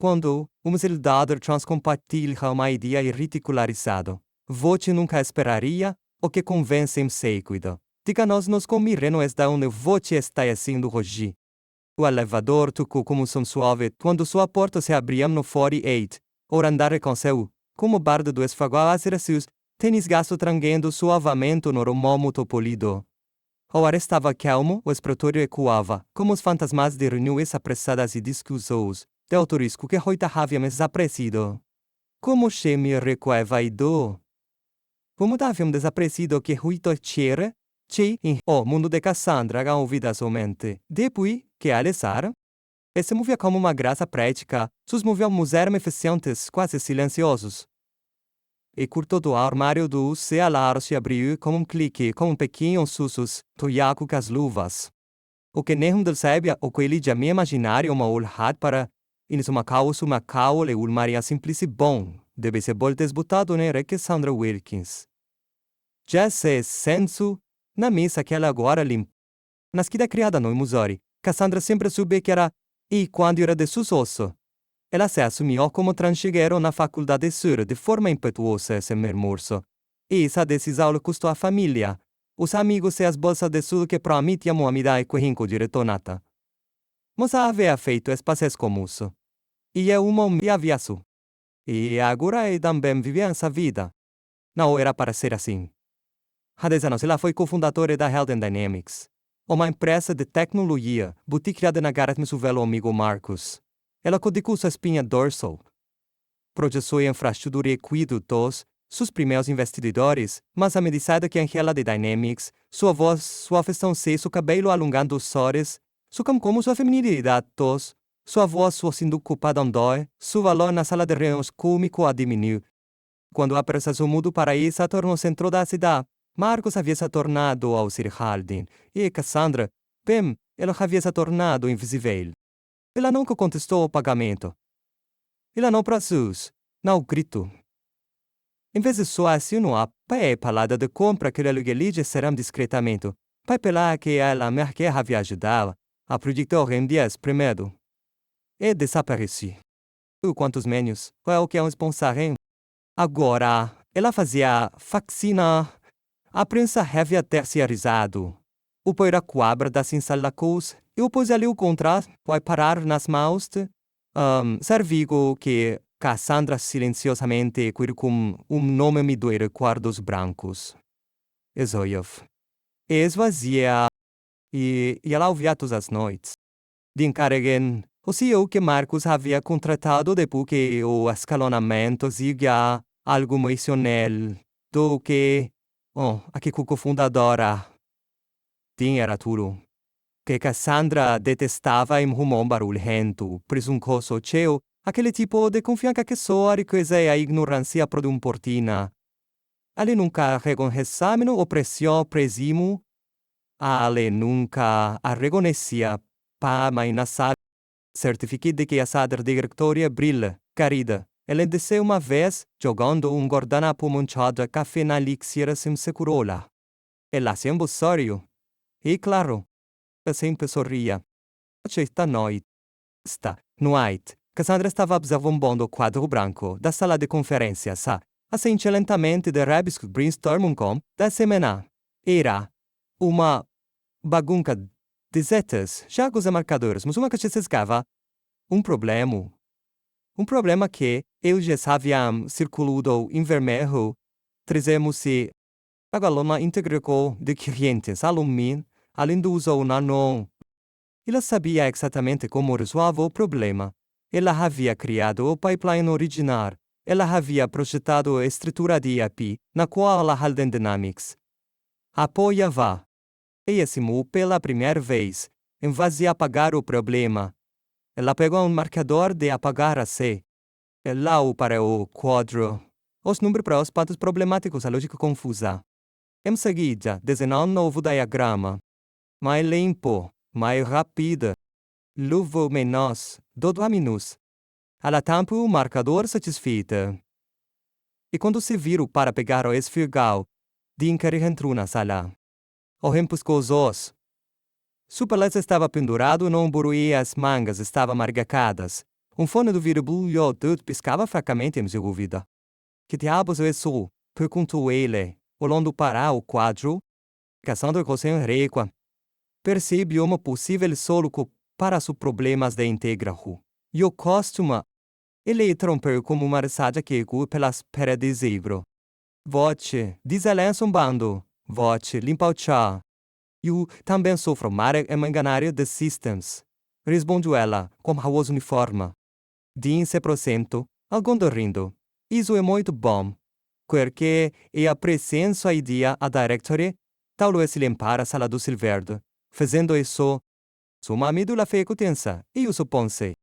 Quando uma sociedade transcompartilha uma ideia ridicularizada, você nunca esperaria o que convence em seguida. Diga-nos como ireno está onde você está sendo hoje. O elevador tocou como som suave quando sua porta se abria no 48, ou andar com seu, como bardo do esfaguar seus tênis gasto trangendo suavemente no romômetro polido. O ar estava calmo, o escritório ecoava, como os fantasmas de reuniões apressadas e discursos, de autorisco que hoita havíamos desaparecido. Como se me recuevaido? Como havíamos desaparecido que hoita c'era? Em o mundo de Cassandra a ouvida somente. Depois que Alessara, e se movia como uma graça prática, seus movimentos eram eficientes, quase silenciosos. E curto do armário do cealar se abriu com um clique, com um pequeno sussus, toiaco com as luvas. O que nenhum deles sabia, o que ele já me imaginaria uma olhada para, in suma causa uma caule e Maria simplice bom, deve ser bol desbotado nere que Sandra Wilkins. Já se senso, na mesa que ela agora limpa. Nascida criada no Missouri, Cassandra sempre soube que era, e quando era de sucesso. Ela se assumiu como transgênero na faculdade sur de forma impetuosa sem mermorso. E essa decisão lhe custou a família, os amigos e as bolsas de sul que prometiam uma amizade com diretonata. Mas havia feito espaços como isso. E é uma havia su. E agora também vivia essa vida. Não era para ser assim. Há 10 anos ela foi cofundadora da Helden Dynamics, uma empresa de tecnologia, boutique criada na garagem do seu velho amigo Marcus. Ela codicou sua espinha dorsal. Projetou a infraestrutura e cuidados, seus primeiros investidores, mas à medida que Angela de Dynamics, sua voz, sua afeição-se, seu cabelo alongando os olhos, como sua feminilidade, sua voz, sua sendo ocupada andou, seu valor na sala de reuniões cômico a diminuiu. Quando a pressa mudo para isso, tornou centro da cidade. Marcos havia se tornado ao Sir Haldin, e Cassandra, bem, ela havia se tornado invisível. Ela nunca contestou o pagamento. Ela não prazus, não gritou. Em vez de só assinou a palada de compra que ela lhe será discretamente, pai pela que ela me havia ajudado, a projetar em dias primeiro. E desapareceu. Quantos menos, qual é o que é um esponsorem? Agora, ela fazia faxina. A prensa havia terceirizado. O poeira quabra das ensalacos e o pôs ali o contrato vai parar nas mãos de Servigo que Cassandra silenciosamente quer com nome me doer quartos brancos. Ezoiov. E esvazia e ela ouvia todas as noites. De encarreguen, o CEO que Marcos havia contratado depois que o escalonamento seguia algo emocional do que a que cofundadora tinha tudo. Que Cassandra detestava em rumor barulhento, presunçoso cheio, aquele tipo de confiança que só requise a ignorância produmportina. Ali nunca reconheceu o precio presimo, ali nunca a reconhecia, mas na sala certifique de que a sala diretória brilha, querida. Ela disse uma vez, jogando guardanapo manchado de café na elixir sem segurola. Ela sempre sorriu. E claro, sempre sorria. Esta noite. Noite, Cassandra estava observando o quadro branco da sala de conferências, assim lentamente de rabisco brainstorming da semana. Era uma bagunça de zetas, jogos e marcadores, mas uma que se escava. Um problema. Um problema que eu já haviam circulado em vermelho. Trazemos-se a galoma integrou de clientes alumni, além do uso não. Ela sabia exatamente como resolver o problema. Ela havia criado o pipeline original. Ela havia projetado a estrutura de ERP, na qual a Halden Dynamics apoiava. E assim, pela primeira vez, em vez de apagar o problema, ela pegou um marcador de apagar a C. Ela o para o quadro. Os números para os pontos problemáticos, a lógica confusa. Em seguida, desenhou um novo diagrama. Mais limpo, mais rápido. Luvo menos, 2 minutos. Ela tampa o marcador satisfeita. E quando se virou para pegar o esfregão, Dinker entrou na sala. O empuscou os ossos. Sua paleta estava pendurado num buru e as mangas estavam marcadas. fone do vidro piscava fracamente em seu ouvido. Que diabos é isso? Perguntou ele, olhando para o quadro. Cassandra Rosen recua. Percebe uma possível solução para os problemas de íntegraro. E o costume. Ele interrompeu como uma risada que ecoou pelas paredes de livro. Voce, diz ela zumbando. Voce, limpa o chá. Eu também sofro mare e manganário de systems. Respondeu ela, com a voz uniforme. Dean se aproximou, algo rindo. Isso é muito bom. Porque é a presença ideia a directory, talvez limpar a sala do Silverde. Fazendo isso, sua medula fica tensa, e eu supponse.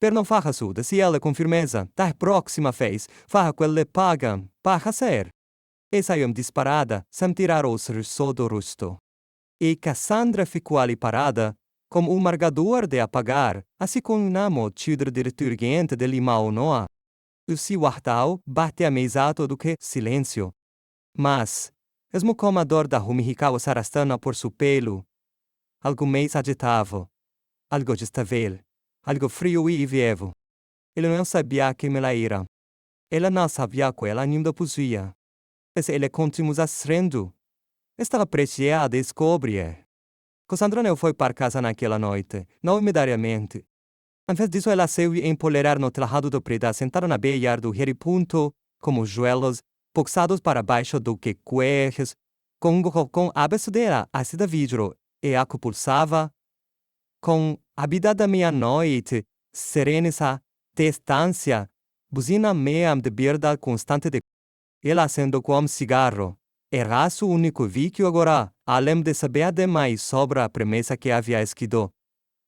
Per não farra suda, se ela com firmeza, da próxima vez, farra quelle paga, para ser. E saiu disparada, sem tirar o sorriso do rosto. E Cassandra ficou ali parada, como um marcador de apagar, assim como um amo tidre detergente de limão noa. O seu artal bate a mesado do que silêncio. Mas, mesmo como a dor da rumihikawa sarastana por seu pelo, algo mais agitava, algo estável, algo frio e vivo. Ele não sabia que me la era. Ela não sabia que ela ainda possuía. Mas ele continua sendo. Estava prestes a descobrir. Cassandra não foi para casa naquela noite, não imediatamente. Em vez disso, ela saiu empolerar no telhado do prédio, sentada na beira do punto, com os joelhos puxados para baixo do que cuellos, com um com a abertura ácida vidro, e a pulsava, com a vida da meia-noite, serenessa, distância, buzina meia de birda constante de. Ela acendeu com um cigarro. Era o único vício agora, além de saber demais sobre a premissa que havia escrito.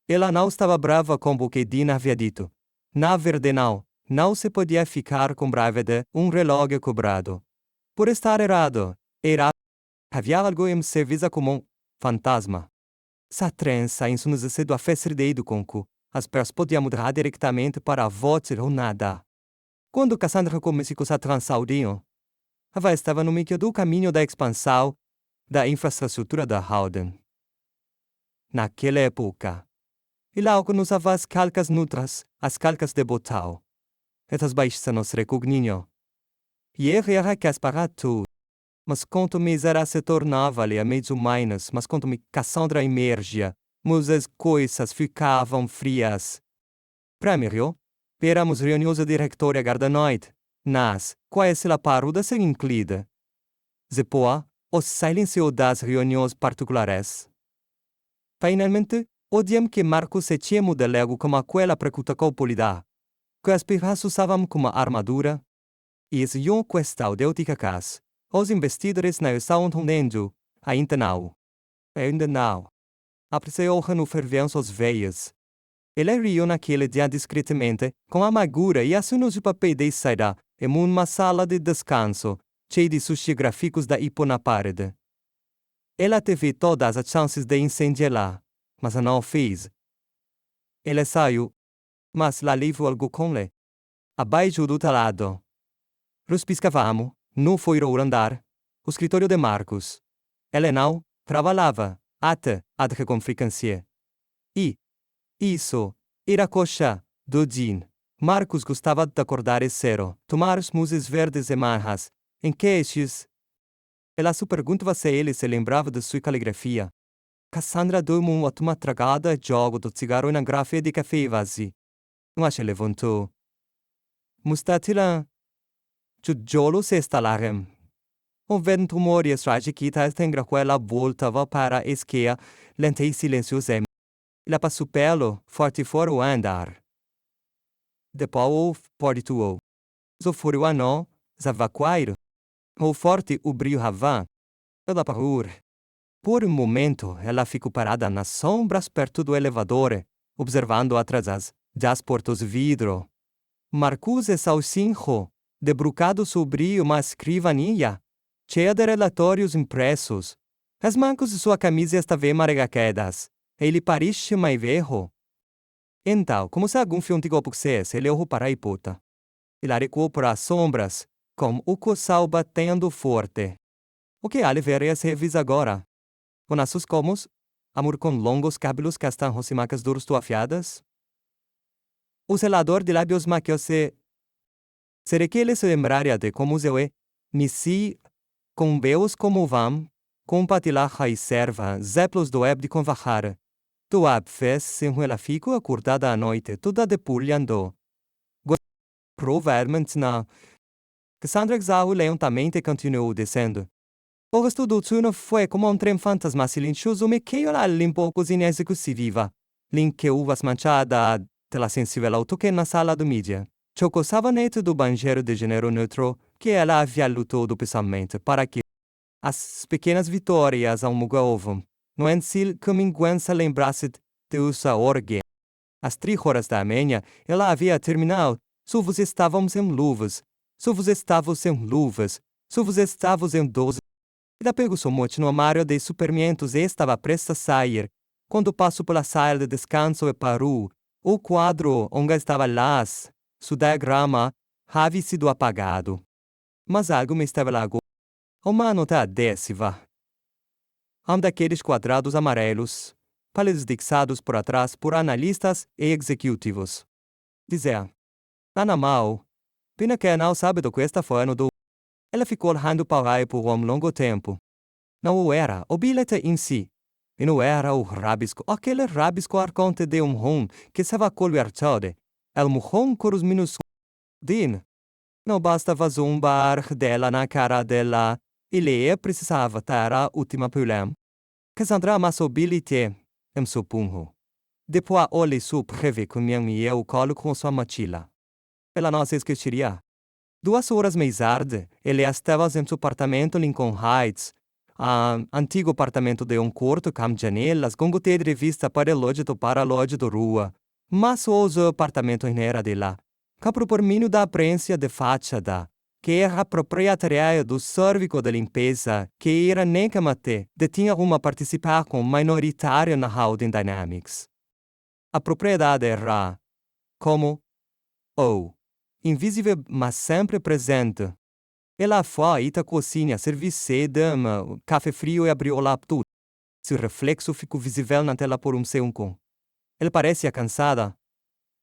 Ela não estava brava com o que Dean havia dito. Na verdade não se podia ficar com raiva de relógio cobrado. Por estar errado, havia algo em serviço como fantasma. Essa trença ensonecida a fazer dedo com que as pessoas podiam mudar diretamente para a voz ou nada. Quando Cassandra começou a transaudinho, ela estava no meio do caminho da expansão da infraestrutura da Howden. Naquela época, ele usava as calcas neutras, as calcas de botão. Estas baixas nos recogniam. E era que para tudo. Mas quanto mais ela se tornava-lhe a mais humanas, mas quanto me Cassandra emergia, mas as coisas ficavam frias. Primeiro, éramos reuniões de diretório cada noite, nas quais ela paruda se inclida. Depois, o silêncio das reuniões particulares. Finalmente, odiam que Marcos se tinha modelado como aquela precuta copolidade, que as pessoas usavam como armadura. E isso é uma questão de ética cas. Os investidores não estão entendendo, ainda não. Apreciou no fervência os veios. Ele riu naquele dia discretamente, com amargura e assinou o papel de saída, em uma sala de descanso, cheia de sushi gráficos da hipo na parede. Ela teve todas as chances de incendiá-la, mas não fez. Ele saiu, mas lá levou algo com ele. Abaixo do telhado. Ruspiscavamo, não foi o andar, o escritório de Marcos. Ele não trabalhava, até com frequência. E isso era coxa do Dean. Marcos gostava de acordar cedo, tomar smoothies verdes e marras, em queixos. Ela se perguntava se ele se lembrava de sua caligrafia. Cassandra deu uma última tragada de jogo do cigarro na garrafa de café vazio. Mas ele levantou. Mustatila. Giugiolo se instalarem. O vento moria strategita tengra quella voltava para a esquerda, lenta e silenciosa. Ela passou pelo, forte fora o andar. Depois o portuou. O foro ano, zavaquairo. O forte o brilho havia. Ela parou. Por um momento, ela ficou parada nas sombras perto do elevador, observando atrás das portas de vidro. Marcus e Salsinho, debrucado sobre uma escrivaninha, cheia de relatórios impressos. As mancos de sua camisa estavam marregadas. Ele parecia mais velho. Então, como se algum filme de boxeia, ele olhou para a hipota. Ele recuou para as sombras, com o coçal batendo forte. O que ele veria se revisa agora? Com nossos comos, amor com longos cabelos castanhos e macas duros afiadas? O selador de lábios maquiou será que ele se lembraria de como eu me si, com beus como vam, compartilhar e serva, zeplos do eb de convahar. Tu ab fez sem ela fico acordada à noite, toda depulhando. Provavelmente na. Cassandra exaú lentamente continuou descendo. O resto do turno foi como um trem fantasma silencioso me que ela limpou a cozinha executiva. Linke uvas manchada della sensível ao toque na sala do mídia. Choco savanete do banheiro de gênero neutro, que ela havia lutado pessoalmente para que as pequenas vitórias ao mugovam. No ensil que minguença lembrasse de usa orgue. Às 3 horas da manhã, ela havia terminado. Se vos estávamos em luvas. Se vos estávamos em luvas. Se vos estávamos em 12. Ela pegou seu mote no armário de supermentos e estava prestes a sair. Quando passou pela sala de descanso e parou, o quadro onde estava lá, seu diagrama, havia sido apagado. Mas algo me estava lá. Uma nota adesiva. Um daqueles quadrados amarelos, palidixados por atrás por analistas e executivos. Dizia: Ana Mal, pena que não sabe do que está falando do. Ela ficou olhando para aí por um longo tempo. Não o era o bilhete em si. E não era o rabisco, aquele rabisco arconte de rum que estava colvertado. El murrão com os minúsculos. Din. Não bastava zombar dela na cara dela. Ele precisava ter a última problema. Cassandra amassou o bilhete em seu punho. Depois olhei seu breve caminhão e eu colo com sua mochila. Ela não se esqueceria. 2 horas mais tarde, ele estava em seu apartamento Lincoln Heights, antigo apartamento de quarto com janelas com gote de vista para o lógico da rua. Mas o apartamento não era de lá. Capro por mim da aparência de fachada, que era proprietária do serviço de limpeza, que era nem que mate, detinha uma participação minoritária na Howden Dynamics. A propriedade era, como, invisível mas sempre presente. Ela foi à cozinha, serviu dama, café frio e abriu o laptop. Seu reflexo ficou visível na tela por segundo. Ele parecia cansada.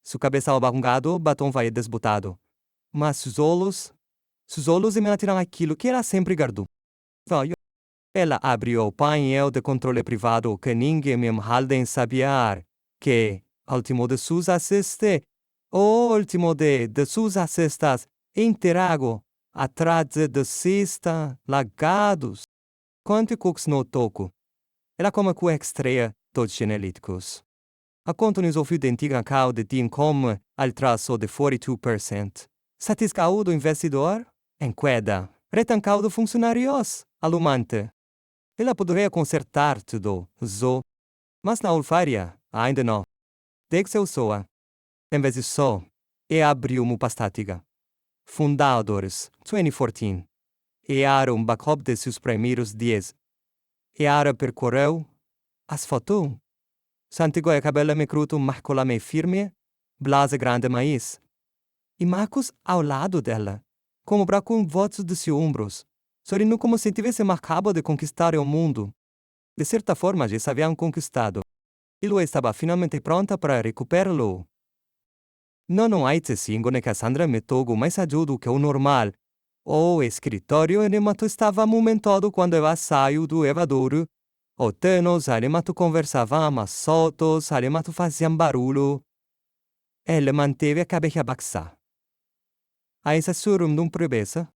Sua cabeça abangado, o batom vai desbotado. Mas seus olhos emitiram aquilo que ela sempre guardou. Ela abriu o painel de controle privado que ninguém me halden sabia que, último de seus assistentes, o último de seus assistentes, interago, atrás de cesta, lagados. Quanticos no toco. Ela como que estreia, todos genelíticos. A conta nos ouviu de antiga cal de tim como al traço de 42%. Satiscau do investidor? Em queda. Retancau do funcionários? Alumante. Ela poderia consertar tudo, mas na olfaria, ainda não. Dexeu soa. Em vez de só, abriu uma pastática. Fundadores, 2014. Era backup de seus primeiros 10. Era percorreu as fotos. Santigo e cabelo me cruto marcola me firme, blase grande maíz. E Marcos ao lado dela, como para com votos de seus ombros, sorrindo como se tivesse acabado de conquistar o mundo. De certa forma já se haviam conquistado. Ele estava finalmente pronta para recuperá-lo. Não há singo que Cassandra me togo mais ajudo que o normal. O escritório animato estava momentado quando ela saiu do elevador. O tenos animato conversavam, mas soltos animato faziam barulho. Ele manteve a cabeça baixa. A essa surum de prevesa,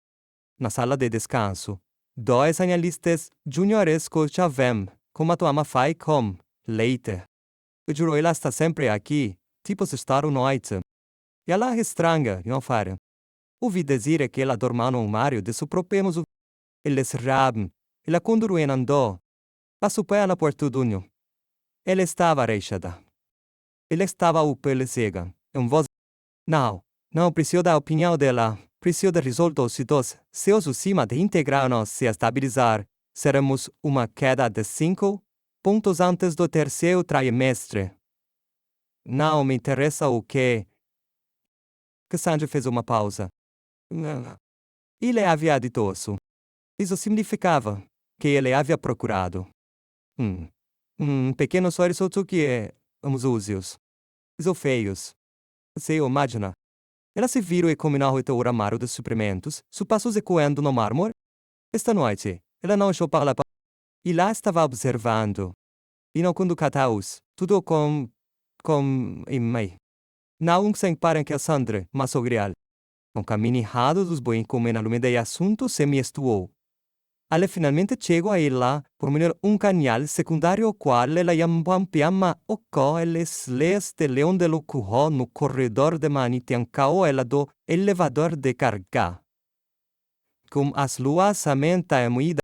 na sala de descanso, 2 analistas juniorescos já vêm, como a tua ama faz com leite. Eu juro, ela está sempre aqui, tipo se estar noite. E ela é estranha, não fara. Ouvi dizer que ela dorma no armário de seu próprio muso. Eles rabem, ela conduru em andou. Passou pela porta do ninho. Ela estava reixada. Ela estava o pele cega. Voz. Não preciso da opinião dela. Preciso de resultados se os acima de integrar-nos se estabilizar. Seremos uma queda de 5 pontos antes do terceiro trimestre. Não me interessa o que. Cassandra fez uma pausa. Ele havia dito isso. Isso significava que ele havia procurado. Pequeno sorriso que é, os úzios. Os feios. Você imagina? Ela se virou e combinou o armário de suprimentos, su passou ecoando no mármore. Esta noite, ela não achou para e lá estava observando. E não quando cataus, tudo e mei. Não sem para que a Sandra, mas o grial. Com caminhado dos boi come na lume de assunto se me estuou. Ela finalmente chegou a ir lá, por meio canal secundário qual ela yambampiama o co eles leis de leão de locuho no corredor de manitiancao ela do elevador de carga. Com as luas amenta e moída,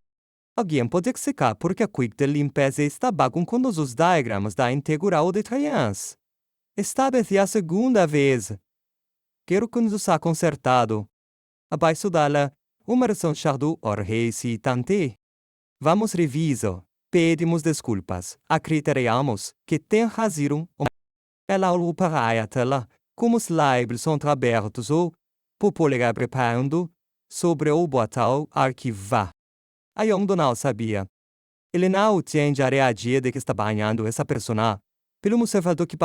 alguém pode secar porque a quick de limpeza está bagunçando os diagramas da integral de trans. Esta vez é a segunda vez. Quero que nos está consertado. Abaixo dela, uma razão chardu orrei-se tante. Vamos reviso. Pedimos desculpas. Acreditamos que tem razão. Ela olhou para a tela, como os lábios são abertos ou, por polegar preparando, sobre o botão arquivar. A Yondo não sabia. Ele não tinha reagido de que está banhando essa persona. Pelo observador que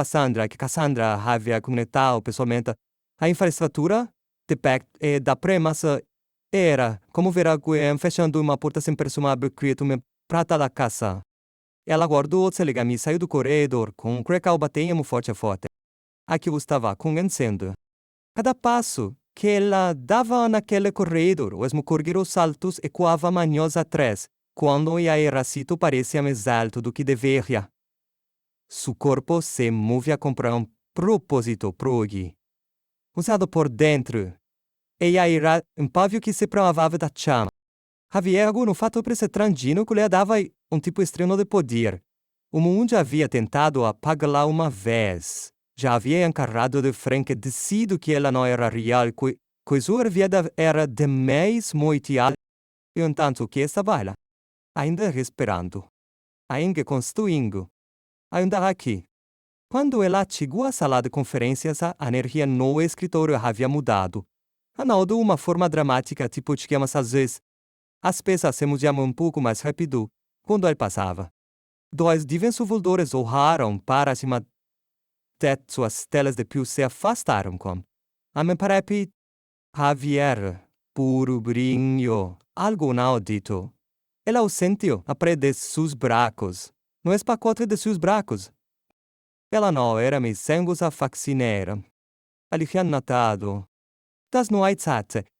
Cassandra havia comentado pessoalmente, a infraestrutura de PEC e da premissa era, como verá, fechando uma porta sem presumível que uma prata da casa. Ela guardou o legame e saiu do corredor com um crecau batendo forte. Aqui estava convencendo. Cada passo que ela dava naquele corredor, o mesmo correr os saltos e coava manhos atrás, quando era sito parecia mais alto do que deveria. Su corpo se movia com um propósito progui. Usado por dentro. Ela era um pavio que se provava da chama. Havia algo no fato presetrangino que lhe dava um tipo estranho de poder. O mundo já havia tentado apagá-la uma vez. Já havia encarado de frente decidido que ela não era real, que sua vida era demais muito alta. E entanto que estava lá, ainda respirando, ainda construindo, ainda aqui. Quando ela chegou à sala de conferências, a energia no escritório havia mudado. Não de uma forma dramática, tipo digamos às vezes. As peças se moviam um pouco mais rápido quando ele passava. Dois desenvolvedores olharam para cima de suas telas de pio se afastaram com. A me parece Javier, puro brilho, algo inaudito. Ela o sentiu a pé de seus braços. No espacote de seus braços. Ela não era mais sanguosa faxineira. Ali tinha notado. Das noites,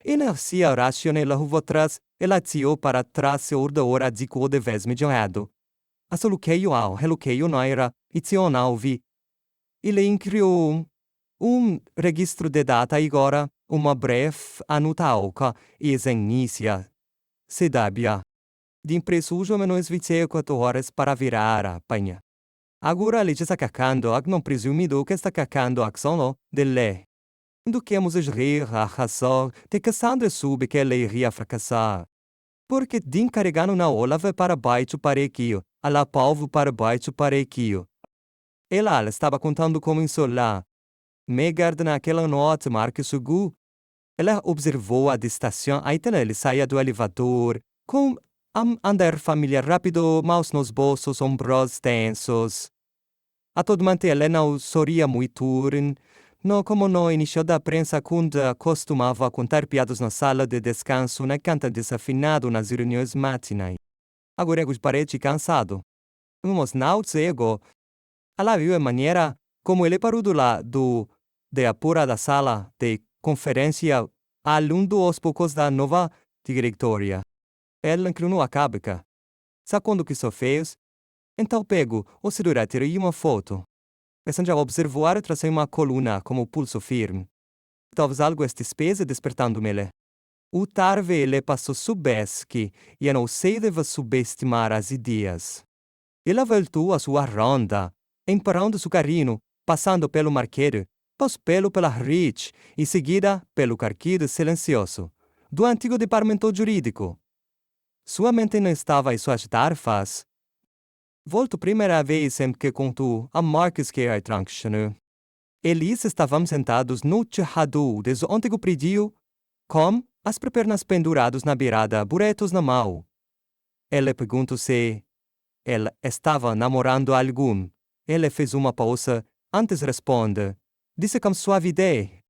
inercia racional houve atrás, ela tirou para trás se orda hora de cor de vez melhorado. A soluqueio ao reluqueio não era, e tinha não vi. Ele criou um registro de data agora, uma breve anotauca, e inicia. Se dabia. De impressujo menos 24 horas para virar a panha. Agora ele está cacando, não presumido que está cacando a ação de lei. Do que vamos rir a razão de Cassandra soube que ela iria fracassar. Porque din carregando na olava para baixo parequio, a la polvo para baixo parequio. Ela estava contando como insolar. Megard naquela noite marque sugu. Ela observou a distação até ele saia do elevador, com andar familiar rápido, mãos nos bolsos, ombros tensos. A todo momento ela não sorria muito, não como no início da prensa quando costumava contar piadas na sala de descanso na canta desafinado nas reuniões matinais. Agora eu parece cansado. Mas não cego. Ela viu a maneira como ele parou do lado de apura da sala de conferência aluno aos poucos da nova diretoria. Ela inclinou a cabeça. Sacando o que só fez, então pego o celular tirei uma foto. Cassandra observou atrás uma coluna como pulso firme. Talvez algo estivesse despertando-me. O tarde ele passou soubesse que eu não se deve subestimar as ideias. Ela voltou a sua ronda, emparando seu carrinho, passando pelo marqueiro, pós pela Rich e seguida pelo carqueiro silencioso, do antigo departamento jurídico. Sua mente não estava em suas tarefas. Volto primeira vez sempre que contou a Marcus Care Tranction. Eles estavam sentados no terrado do antigo prédio, com as pernas penduradas na beirada, buretos na mão. Ele perguntou se ela estava namorando algum. Ele fez uma pausa antes de responder. Disse com suavidade.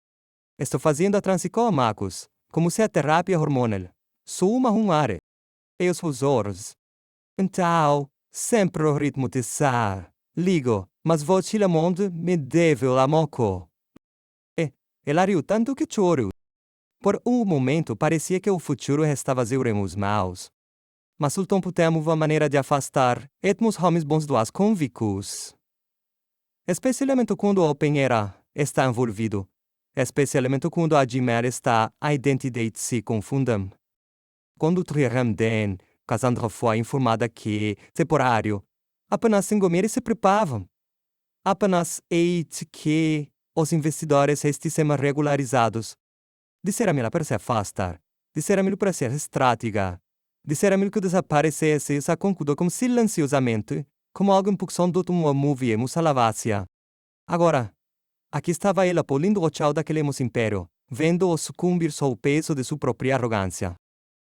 Estou fazendo a transição, Marcos, como se a terapia hormonal. Sou uma are. E os olhos. Então, sempre o ritmo de sa. Ligo, mas vocilamond me deve la moco. Ela riu tanto que chorou. Por um momento parecia que o futuro estava zeuremos maus. Mas o tempo temo uma maneira de afastar etmos homens bons dos convicus. Especialmente quando o penhera está envolvido. Especialmente quando a dimmer está a identidade se confundam. Quando Triramden, Cassandra foi informada que, temporário, apenas Singomeri se preparavam. Apenas eis que os investidores estivessem regularizados. Disseram-me para se afastar. Disseram-me para ser estrática. Disseram-me que desaparecesse e concordou com silenciosamente, como alguém puxou do uma movie e musalavassia. Agora, aqui estava ela polindo o chão daquele império, vendo-o sucumbir sob o peso de sua própria arrogância.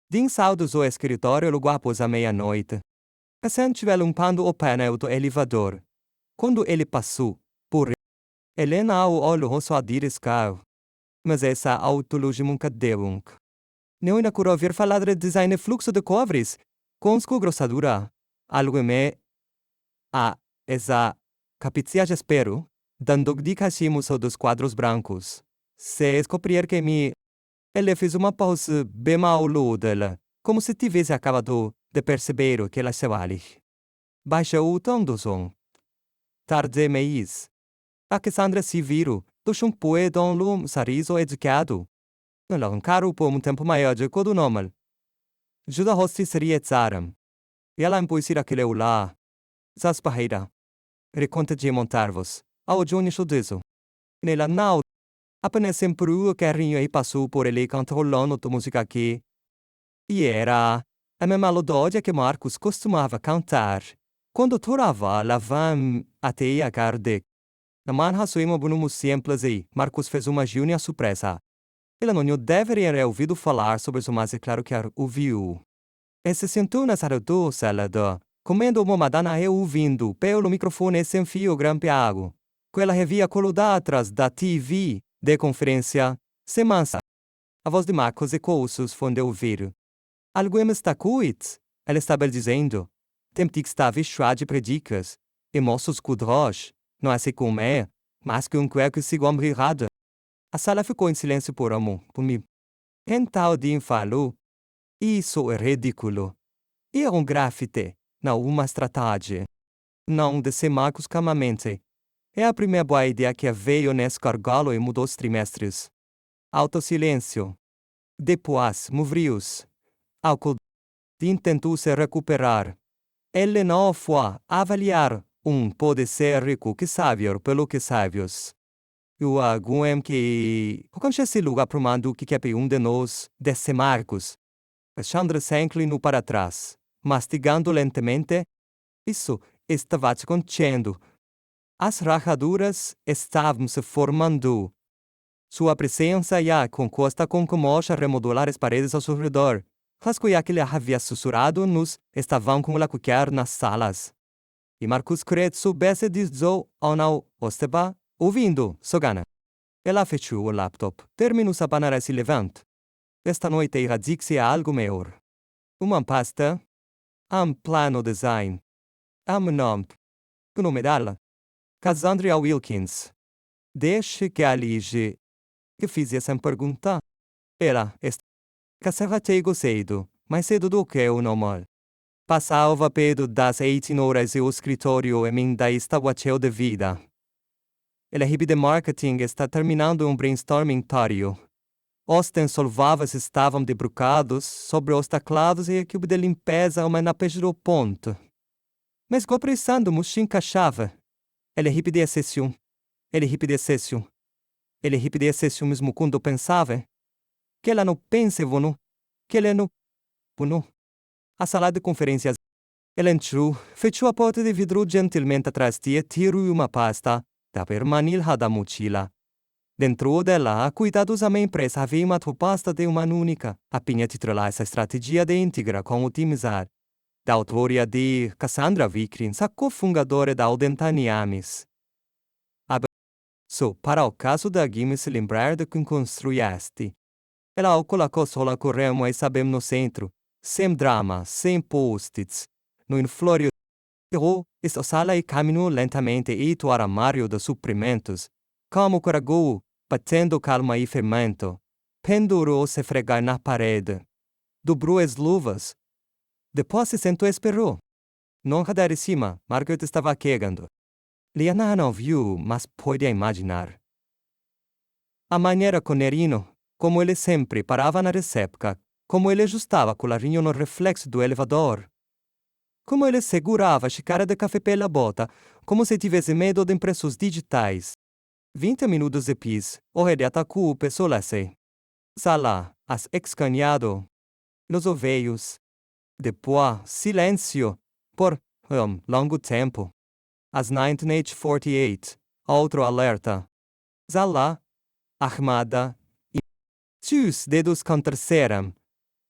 Din saudos o escritório logo após a meia-noite. Cassandra limpando o painel do elevador. Quando ele passou, por Helena ao olho só a diriscar. Mas essa autologia nunca deu. Não ainda curo ouvir falar de design e fluxo de covres, com grossadura. Algo me... essa capizia espero, dando dicas dos quadros brancos. Se descobrir que ele fez uma pausa bem ao dela, como se tivesse acabado de perceber que ela se vale. Baixa o tom do som. Tarde mês. A Cassandra se virou, do shampoo e um sorriso educado. Ela encarou por tempo maior de que o normal. Juda hosti seria tsaram. E ela impôs aquele olá. Zasparreira. Reconta de montar-vos. Ao Johnny Chudizo. Nela não. Apenas sempre o carrinho e passou por ele controlando a música aqui. E era a mesma melodia que Marcos costumava cantar quando torava lavam até a carde. Na manhã suíma bonum simples e Marcos fez uma júnia surpresa. Ele não deveria ter ouvido falar sobre isso, mas é claro que ouviu. E se sentou na sala do salada, comendo uma madana e ouvindo pelo microfone sem fio grampeado. Quella havia colada atrás da TV de conferência, se mansa. A voz de Marcos ecoou seus fonde ouvir. Algo me está cuit, ela estava dizendo. Tempo que estava cheio de predicas, e moços cudros, não é como é, mas que que se gombrirada. A sala ficou em silêncio por mim. Então Dean falou, isso é ridículo. Era grafite, não uma estratégia. Não disse Marcos calmamente. É a primeira boa ideia que veio nesse gargalo e mudou os trimestres. Alto silêncio. Depois, movriu-se. Álcool. Dean tentou se recuperar. Ele não foi avaliar pode ser rico que sábio pelo que sábios. Eu aguem que... Como esse lugar promando que é de nós, desse Marcos. Alexandre se inclinou para trás, mastigando lentamente. Isso estava acontecendo. As rachaduras estavam se formando. Sua presença já concosta com como remodelar as paredes ao seu redor. As coisas que ele havia sussurrado nos estavam como a qualquer nas salas. E Marcus crê soubesse dizer ou não, estava ouvindo, Sogana. Ela fechou o laptop, terminou a panara e se levanta. Esta noite irá dizer algo melhor. Uma pasta, plano design, nome. O nome dela? Cassandra Wilkins. Deixe que alige. Que fiz essa pergunta? Ela, Cassandra chegou cedo, mais cedo do que o normal. Passava perto das 18 horas e o escritório ainda estava cheio de vida. A equipe de marketing está terminando brainstorming tário. Os solvados estavam debrucados sobre os teclados e a equipe de limpeza na pejou ponto. Mas copressando-nos se encaixava. A equipe de exceção. A equipe de exceção. A equipe de exceção mesmo quando pensava. Que ela não pensava, não. Que ela não... A sala de conferências. Ela entrou, fechou a porta de vidro gentilmente atrás de e tirou uma pasta da permanilha da mochila. Dentro dela, cuidadosamente impressa havia uma pasta de uma única, a pinha titular essa estratégia de íntegra com otimizar. Da autoria de Cassandra Wilkins, a cofundadora da Audentaniamis. Para o caso da Guime se lembrar de quem construíste. Ela o colocou sola a correr, mas sabemos no centro, sem drama, sem post-its. No inflório, esta sala e caminhou lentamente e o armário de suprimentos, como coragou, batendo calma e fermento. Pendurou-se fregar na parede. Dobrou as luvas. Depois se sentou e esperou. Não de cima, Margaret estava quegando. Liana não viu, mas pode imaginar. A maneira com Nerino, como ele sempre parava na recepca, como ele ajustava o colarinho no reflexo do elevador. Como ele segurava a xícara de café pela bota, como se tivesse medo de impressos digitais. 20 minutos depois, o rei atacou o pessoa-se. Sala, as escaneado. Los oveios. Depois, silêncio. Por longo tempo. Às 19h48, outro alerta. Zala, armada, e os dedos contorceram.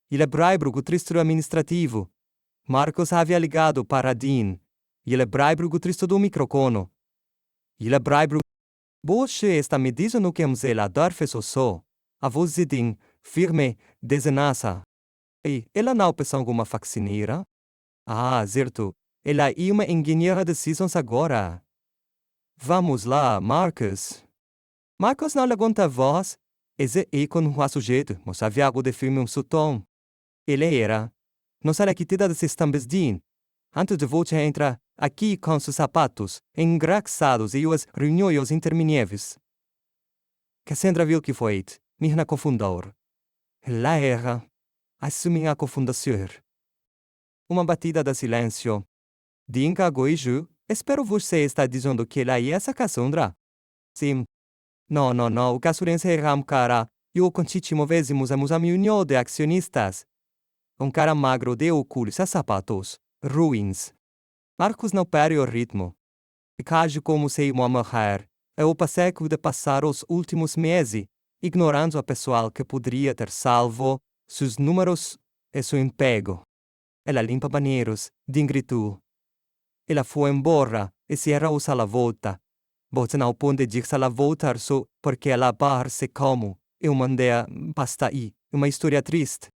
Ele braibro o tristo administrativo. Marcos havia ligado para Dean. Ele braibro o tristo do microfone. Ele braibro. Você está me dizendo que o zelador fez o só. A voz de Dean, firme, desenhaça. E ela não pensou alguma faxineira? Certo. Ela é uma engenheira de decisões agora. Vamos lá, Marcos. Marcos não levanta a voz. Esse é com o sujeito, mas havia algo de filme tom. Ele era. Não será que te dá desses tambesdin. Antes de você entrar aqui com seus sapatos, engraçados e os reuniões intermináveis. Cassandra viu que foi. Minha confundor. Lá era. Assumi a confundação. Uma batida de silêncio. Dinka Goiju, espero você está dizendo que ela é essa Cassandra. Sim. Não, o Cassurense é cara. Eu continuávamos a reunião de acionistas. Cara magro de óculos e sapatos, ruins. Marcos não perde o ritmo. Cage como se ia morrer. Eu passei de passar os últimos meses, ignorando o pessoal que poderia ter salvo seus números e seu emprego. Ela limpa banheiros, gritou. Ela foi embora e se era usa la volta. Você não pode dizer la voltar só porque ela parece como eu mandei basta aí, uma história triste.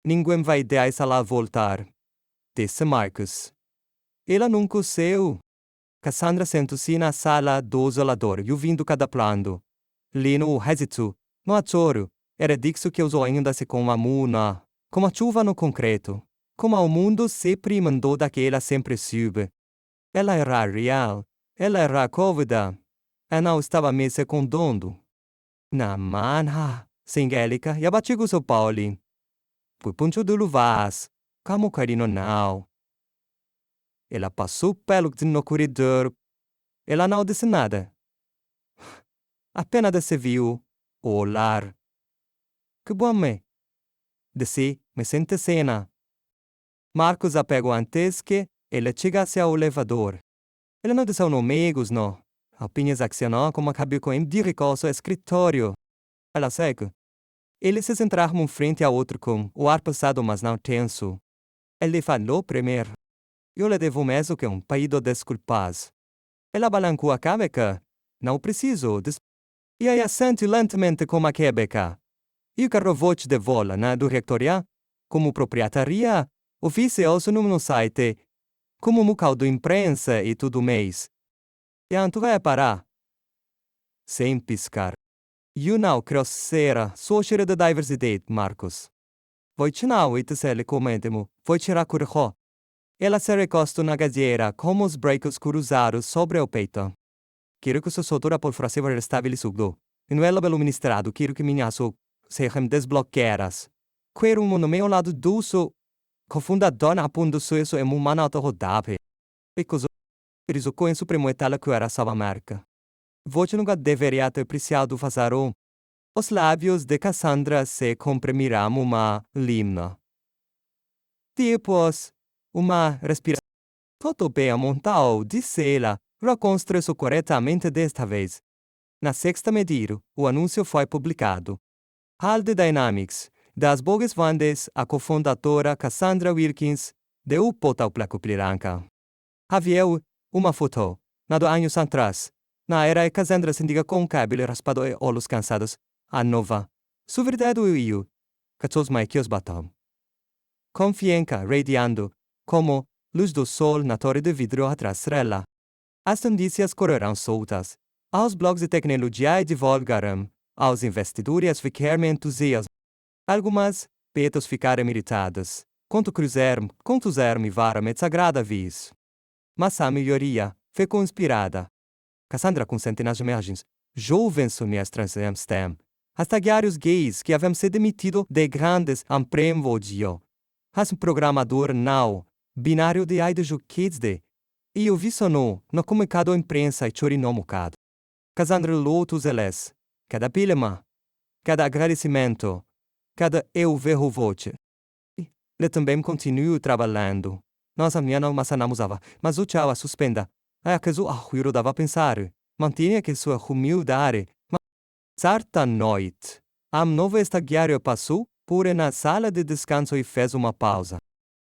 Ninguém vai deixar la voltar, disse Marcos. Ela nunca saiu. Cassandra sentou-se na sala do isolador e ouvindo cada plano. Lino hesitou. No achoro, era disso que usou ainda se com a muna, como a chuva no concreto, como o mundo sempre mandou daquela sempre sube. Ela era real, ela era cóvida. Ela não estava me secundando. Na manha, singélica, e abatigo seu Pauli. Fui puncho do luvas, como carino não. Ela passou pelo no corredor. Ela não disse nada. Apenas se viu olhar. Que bom me. Disse, me sente cena. Marcos apegou antes que ele chegasse ao elevador. Ele não disse aos amigos, não. Apenas acionou como acabou com de recurso ao escritório. Ela segue. Eles se sentaram frente a outro com o ar pesado mas não tenso. Ele falou primeiro. Eu lhe devo mesmo que pedido de desculpas. Ela balancou a cabeça. Não preciso. E aí assente lentamente como a quebeca. E o carro voce de vola na diretoria, como proprietaria, oficioso no site, como mucal do imprensa e tudo mais. E anto vai parar. Sem piscar. You não crescera, social de diversidade, Marcos. Voi não e te se comentemo, voi tirar curjo. Ela se recostou na gazeira, como os braços cruzados sobre o peito. Quero que o sotura por frase var restabelecido. E no ela pelo ministrado, quero que minhaço sejam desbloqueadas. Quero no meu lado doce, cofundador na punto sueso e mumanato rodape. E coso, risocou em supremo etala que era salva marca. Você nunca deveria ter apreciado fazer um. Os lábios de Cassandra se comprimiram uma limna. Depois, uma respiração. Todo bem montado, disse ela, reconstruiu corretamente desta vez. Na sexta medida, o anúncio foi publicado. Halde Dynamics, das boas vendas, a cofundadora Cassandra Wilkins, deu pota ao placo Pliranca. Havia uma foto, na do anos atrás, Na era e Cassandra se indica com cabelo raspado e olhos cansados. A nova. Su verdade eu. Cachos mai que os batom. Confianca, radiando, como luz do sol na torre de vidro atrás dela. As notícias correrão soltas. Aos blogs de tecnologia divulgarão. Aos investidores ficarem entusiasmados. Algumas, petos ficarem irritados. Quanto cruzeram e varam e sagrada vis. Mas a maioria ficou inspirada. Cassandra com centenas de imagens. Jovens sonhas em STEM. Estagiários gays que haviam sido demitidos de grandes empresas. As programador não. Binário de aides kids de. E eu vi no comunicado à imprensa e chori no mucado. Cassandra Lotus eles. Cada pilema. Cada agradecimento. Cada eu vejo voce. Ele também continua trabalhando. Nós a minha não massanamosava, mas o tchau a suspenda. É que o arruiro dava a pensar. Mantinha que sua humildade. Certa noite, novo estagiário passou por na sala de descanso e fez uma pausa.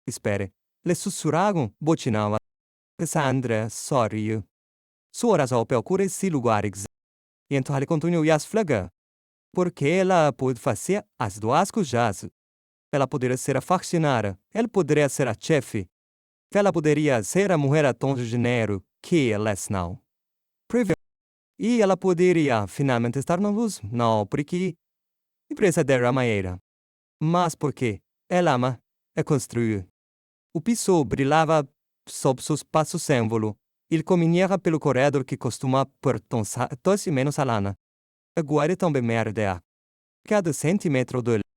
Espere, le sussurraram, botinava. Cassandra sorriu. Sua razão procura esse lugar e então ele continuou a flagar. Porque ela pode fazer as duas coisas. Ela poderia ser a faxineira, ela poderia ser a chefe. Ela poderia ser a mulher a tom de janeiro, que eles não. E ela poderia finalmente estar na luz, não porque empresa dera maneira, mas porque ela ama e construiu. O piso brilhava sob seus passos sem volo. Ele caminhava pelo corredor que costuma por tosse menos a lana. A guarda também merdea. Cada centímetro dele